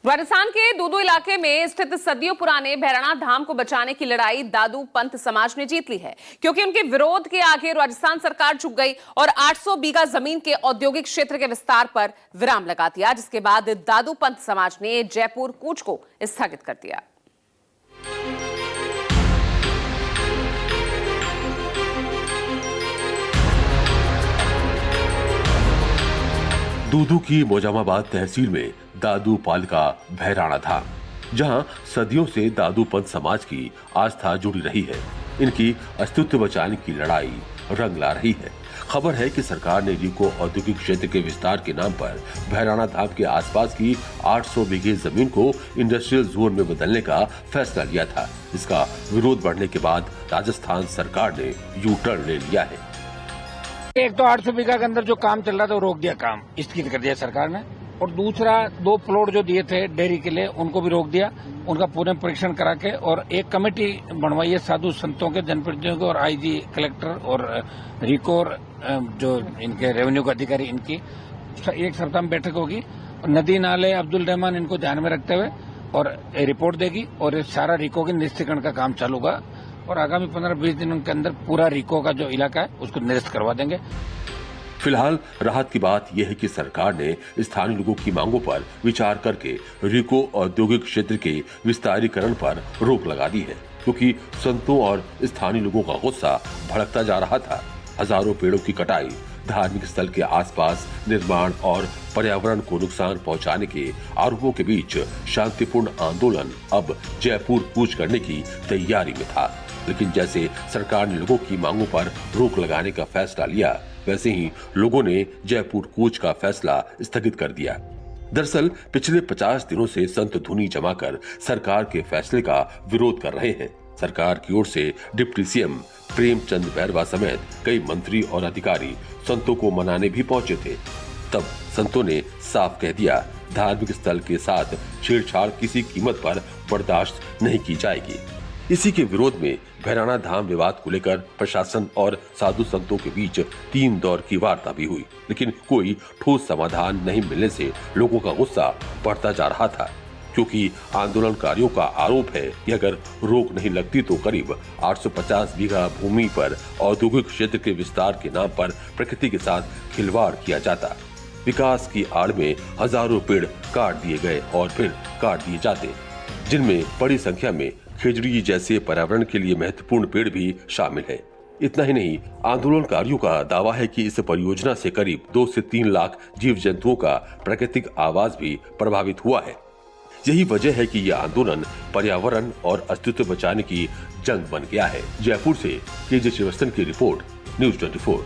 राजस्थान के दूदू इलाके में स्थित सदियों पुराने भैरवनाथ धाम को बचाने की लड़ाई दादू पंथ समाज ने जीत ली है, क्योंकि उनके विरोध के आगे राजस्थान सरकार झुक गई और 800 बीघा जमीन के औद्योगिक क्षेत्र के विस्तार पर विराम लगा दिया, जिसके बाद दादू पंथ समाज ने जयपुर कूच को स्थगित कर दिया। दूदू की मोजामाबाद तहसील में दादू पालिका भैराणा धाम, जहां सदियों से दादू पंथ समाज की आस्था जुड़ी रही है। इनकी अस्तित्व बचाने की लड़ाई रंग ला रही है। खबर है कि सरकार ने रिको औद्योगिक क्षेत्र के विस्तार के नाम पर भैराणा धाम के आसपास की 800 बीघे जमीन को इंडस्ट्रियल जोन में बदलने का फैसला लिया था। इसका विरोध बढ़ने के बाद राजस्थान सरकार ने यू टर्न ले लिया है। एक तो 800 बीघा के अंदर जो काम चल रहा था वो रोक दिया, काम स्थगित कर दिया सरकार ने, और दूसरा 2 प्लॉट जो दिए थे डेयरी के लिए उनको भी रोक दिया। उनका पूरे परीक्षण करा के और एक कमेटी बनवाई है साधु संतों के, जनप्रतिनिधियों के और आईजी कलेक्टर और रिको और जो इनके रेवेन्यू के अधिकारी, इनकी एक सप्ताह में बैठक होगी। नदी नाले अब्दुल रहमान इनको ध्यान में रखते हुए और रिपोर्ट देगी और सारा रिको के निरस्तीकरण का काम चालू होगा और आगामी 15-20 दिनों के अंदर पूरा रिको का जो इलाका है उसको निरस्त करवा देंगे। फिलहाल राहत की बात यह है कि सरकार ने स्थानीय लोगों की मांगों पर विचार करके रिको औद्योगिक क्षेत्र के विस्तारीकरण पर रोक लगा दी है, क्योंकि संतों और स्थानीय लोगों का गुस्सा भड़कता जा रहा था। हजारों पेड़ों की कटाई, धार्मिक स्थल के आसपास निर्माण और पर्यावरण को नुकसान पहुंचाने के आरोपों के बीच शांतिपूर्ण आंदोलन अब जयपुर कूच करने की तैयारी में था। लेकिन जैसे सरकार ने लोगों की मांगों पर रोक लगाने का फैसला लिया, वैसे ही लोगों ने जयपुर कूच का फैसला स्थगित कर दिया। दरअसल पिछले 50 दिनों से संत धुनी जमाकर सरकार के फैसले का विरोध कर रहे हैं। सरकार की ओर से डिप्टी सीएम प्रेमचंद बैरवा समेत कई मंत्री और अधिकारी संतों को मनाने भी पहुंचे थे। तब संतों ने साफ कह दिया, धार्मिक स्थल के साथ छेड़छाड़ किसी कीमत पर बर्दाश्त नहीं की जाएगी। इसी के विरोध में भैराणा धाम विवाद को लेकर प्रशासन और साधु संतों के बीच 3 दौर की वार्ता भी हुई, लेकिन कोई ठोस समाधान नहीं मिलने से लोगों का गुस्सा बढ़ता जा रहा था, क्योंकि आंदोलनकारियों का आरोप है कि अगर रोक नहीं लगती तो करीब 850 बीघा भूमि पर औद्योगिक क्षेत्र के विस्तार के नाम पर प्रकृति के साथ खिलवाड़ किया जाता। विकास की आड़ में हजारों पेड़ काट दिए गए और फिर काट दिए जाते, जिनमें बड़ी संख्या में खेजड़ी जैसे पर्यावरण के लिए महत्वपूर्ण पेड़ भी शामिल है। इतना ही नहीं, आंदोलनकारियों का दावा है कि इस परियोजना से करीब 2 से 3 लाख जीव जंतुओं का प्राकृतिक आवास भी प्रभावित हुआ है। यही वजह है कि यह आंदोलन पर्यावरण और अस्तित्व बचाने की जंग बन गया है। जयपुर से केजे श्रीवास्तव की रिपोर्ट, न्यूज़ 24।